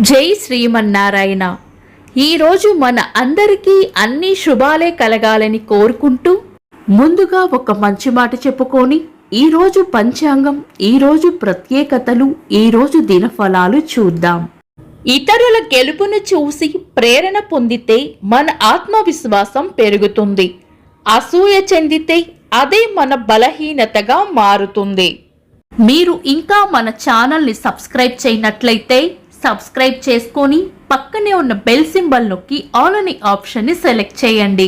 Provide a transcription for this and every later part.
జై శ్రీమన్నారాయణ. ఈరోజు మన అందరికీ అన్ని శుభాలే కలగాలని కోరుకుంటూ ముందుగా ఒక మంచి మాట చెప్పుకొని ఈరోజు పంచాంగం, ఈరోజు ప్రత్యేకతలు, ఈరోజు దినఫలాలు చూద్దాం. ఇతరుల గెలుపును చూసి ప్రేరణ పొందితే మన ఆత్మవిశ్వాసం పెరుగుతుంది. అసూయ చెందితే అదే మన బలహీనతగా మారుతుంది. మీరు ఇంకా మన ఛానల్ని సబ్స్క్రైబ్ చేయనట్లయితే సబ్స్క్రైబ్ చేసుకొని పక్కనే ఉన్న బెల్ సింబల్ నొక్కి ఆల్ అనే ఆప్షన్ ని సెలెక్ట్ చేయండి.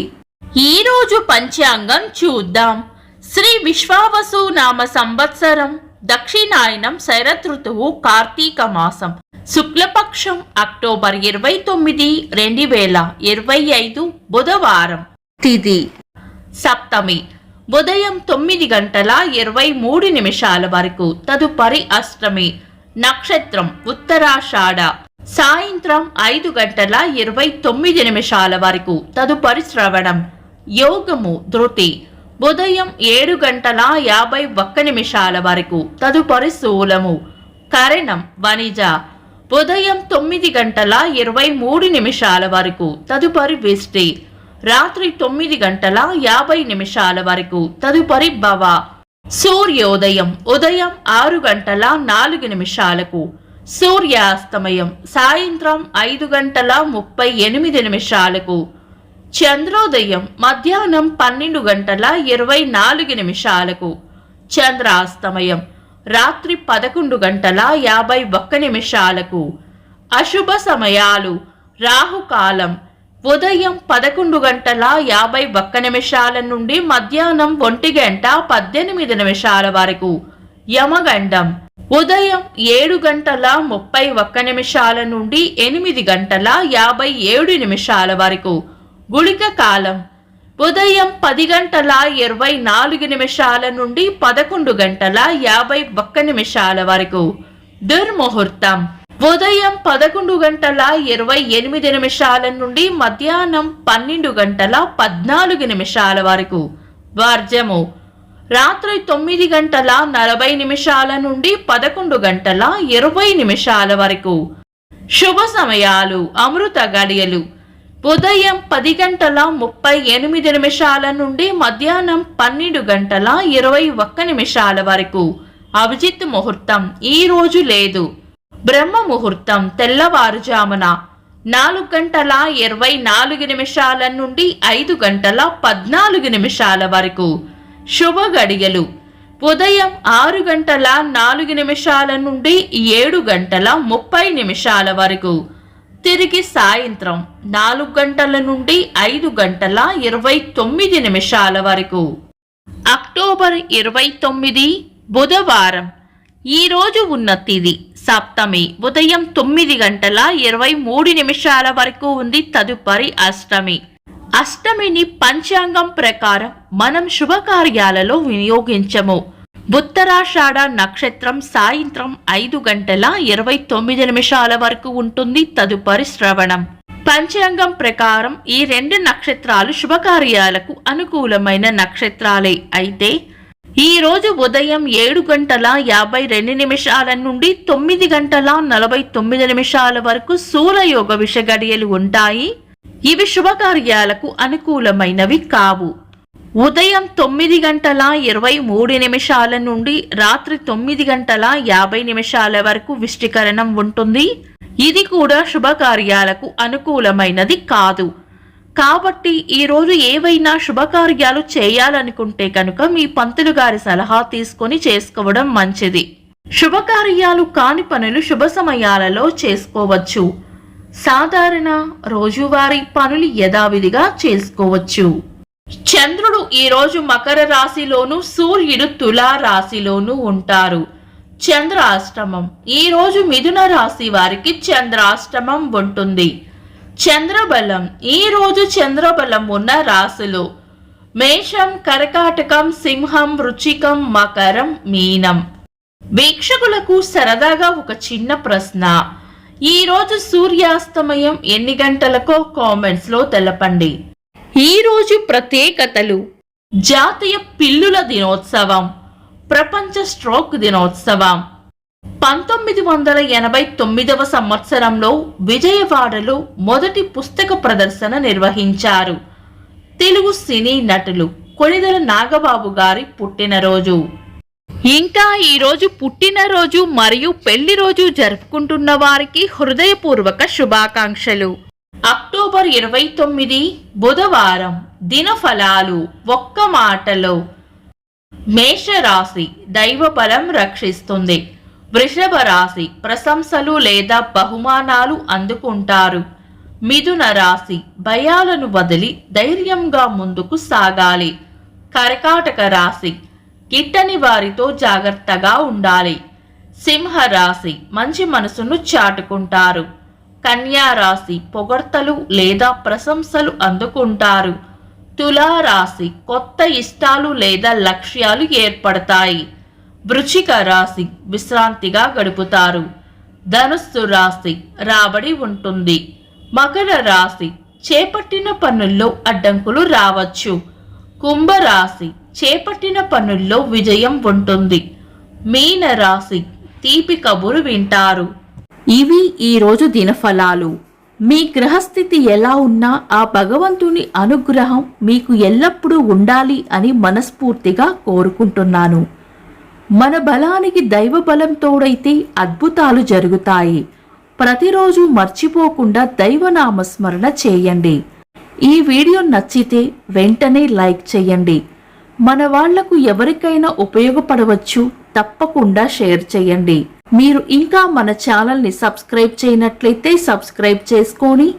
ఈ రోజు పంచాంగం చూద్దాం. శ్రీ విశ్వావసు నామ సంవత్సరం, దక్షిణాయనం, శరదృతువు, కార్తీక మాసం, శుక్లపక్షం, అక్టోబర్ 29, 2025, బుధవారం. తిథి సప్తమి, ఉదయం 9:23 వరకు. తదుపరి అష్టమి. నక్షత్రం ఉత్తరాషాఢ. సాయంత్రం 5:29 వరకు. తదుపరి శ్రవణం. యోగము ధృతి. ఉదయం 7:51 వరకు. తదుపరి శూలము. కరణం వనిజ. ఉదయం 9:23 వరకు. తదుపరి విష్టి. రాత్రి 9:50 వరకు. తదుపరి భవ. సూర్యోదయం ఉదయం 6:04. సూర్యాస్తమయం సాయంత్రం 5:38. చంద్రోదయం మధ్యాహ్నం 12:24. చంద్రాస్తమయం రాత్రి 11:51. అశుభ సమయాలు. రాహుకాలం ఉదయం 11:51 నుండి మధ్యాహ్నం 1:18 వరకు. యమగండం ఉదయం 7:31 నుండి 8:57 వరకు. గుళిక కాలం ఉదయం 10:24 నుండి 11:51 వరకు. దుర్ముహూర్తం ఉదయం 11:28 నుండి మధ్యాహ్నం 12:14 వరకు. వర్జము రాత్రి 9:40 నుండి 11:20 వరకు. శుభ సమయాలు. అమృత గడియలు ఉదయం 10:38 నుండి మధ్యాహ్నం 12:21 వరకు. అభిజిత్ ముహూర్తం ఈ రోజు లేదు. బ్రహ్మ ముహూర్తం తెల్లవారుజామున 4:24 నుండి 5:14 వరకు. శుభ గడియలు ఉదయం 6:04 నుండి 7:30 వరకు. తిరిగి సాయంత్రం 4 నుండి 5:29 వరకు. అక్టోబర్ 29 బుధవారం. ఈ రోజు ఉన్న తిథి సప్తమి. ఉదయం 9:23 వరకు ఉంది. తదుపరి అష్టమి. అష్టమిని పంచాంగం ప్రకారం మనం శుభకార్యాలలో వినియోగించము. ఉత్తరాషాఢ నక్షత్రం సాయంత్రం 5:29 వరకు ఉంటుంది. తదుపరి శ్రవణం. పంచాంగం ప్రకారం ఈ రెండు నక్షత్రాలు శుభకార్యాలకు అనుకూలమైన నక్షత్రాలే. అయితే ఈ రోజు ఉదయం 7:52 నుండి 9:49 వరకు శూలయోగ విషగడియలు ఉంటాయి. ఇవి శుభకార్యాలకు అనుకూలమైనవి కావు. ఉదయం 9:23 నుండి రాత్రి 9:50 వరకు విష్టికరణం ఉంటుంది. ఇది కూడా శుభకార్యాలకు అనుకూలమైనది కాదు. కాబట్టి ఈరోజు ఏవైనా శుభకార్యాలు చేయాలనుకుంటే కనుక మీ పంతులు గారి సలహా తీసుకొని చేసుకోవడం మంచిది. శుభకార్యాలు కాని పనులు శుభ సమయాలలో చేసుకోవచ్చు. సాధారణ రోజువారీ పనులు యథావిధిగా చేసుకోవచ్చు. చంద్రుడు ఈరోజు మకర రాశిలోను, సూర్యుడు తులా రాశిలోను ఉంటారు. చంద్రాష్టమం ఈ రోజు మిథున రాశి వారికి చంద్రాష్టమం ఉంటుంది. చంద్రబలం ఈ రోజు చంద్రబలం ఉన్న రాశులు మేషం, కర్కాటకం, సింహం, వృశ్చికం, మకరం, మీనం. వీక్షకులకు సరదాగా ఒక చిన్న ప్రశ్న. ఈ రోజు సూర్యాస్తమయం ఎన్ని గంటలకో కామెంట్స్ లో తెలపండి. ఈ రోజు ప్రత్యేకతలు: జాతీయ పిల్లుల దినోత్సవం, ప్రపంచ స్ట్రోక్ దినోత్సవం, 1989వ సంవత్సరంలో విజయవాడలో మొదటి పుస్తక ప్రదర్శన నిర్వహించారు. తెలుగు సినీ నటులు కొణిదెల నాగబాబు గారి పుట్టినరోజు. ఇంకా ఈరోజు పుట్టినరోజు మరియు పెళ్లి రోజు జరుపుకుంటున్న వారికి హృదయపూర్వక శుభాకాంక్షలు. అక్టోబర్ 29 బుధవారం. దినఫలాలు ఒక్క మాటలో. మేషరాశి దైవ బలం రక్షిస్తుంది. వృషభ రాశి ప్రశంసలు లేదా బహుమానాలు అందుకుంటారు. మిథున రాశి భయాలను వదిలి ధైర్యంగా ముందుకు సాగాలి. కర్కాటక రాశి గిట్టని వారితో జాగ్రత్తగా ఉండాలి. సింహ రాశి మంచి మనసును చాటుకుంటారు. కన్యా రాశి పొగడ్తలు లేదా ప్రశంసలు అందుకుంటారు. తులా రాశి కొత్త ఇష్టాలు లేదా లక్ష్యాలు ఏర్పడతాయి. వృశ్చిక రాశి విశ్రాంతిగా గడుపుతారు. ధనుస్సు రాశి రాబడి ఉంటుంది. మకర రాశి చేపట్టిన పనుల్లో అడ్డంకులు రావచ్చు. కుంభరాశి చేపట్టిన పనుల్లో విజయం ఉంటుంది. మీన రాశి తీపి కబురు వింటారు. ఇవి ఈరోజు దినఫలాలు. మీ గ్రహస్థితి ఎలా ఉన్నా ఆ భగవంతుని అనుగ్రహం మీకు ఎల్లప్పుడూ ఉండాలి అని మనస్ఫూర్తిగా కోరుకుంటున్నాను. మన బలానికి దైవ బలం తోడైతే అద్భుతాలు జరుగుతాయి. ప్రతిరోజు మర్చిపోకుండా దైవనామస్మరణ చేయండి. ఈ వీడియో నచ్చితే వెంటనే లైక్ చేయండి. మన వాళ్లకు ఎవరికైనా ఉపయోగపడవచ్చు. తప్పకుండా షేర్ చేయండి. మీరు ఇంకా మన ఛానల్ని సబ్స్క్రైబ్ చేయనట్లయితే సబ్స్క్రైబ్ చేసుకొని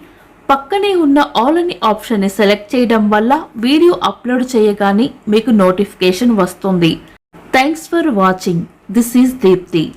పక్కనే ఉన్న ఆల్ అని ఆప్షన్ని సెలెక్ట్ చేయడం వల్ల వీడియో అప్లోడ్ చేయగానే మీకు నోటిఫికేషన్ వస్తుంది. Thanks for watching. This is Deepti.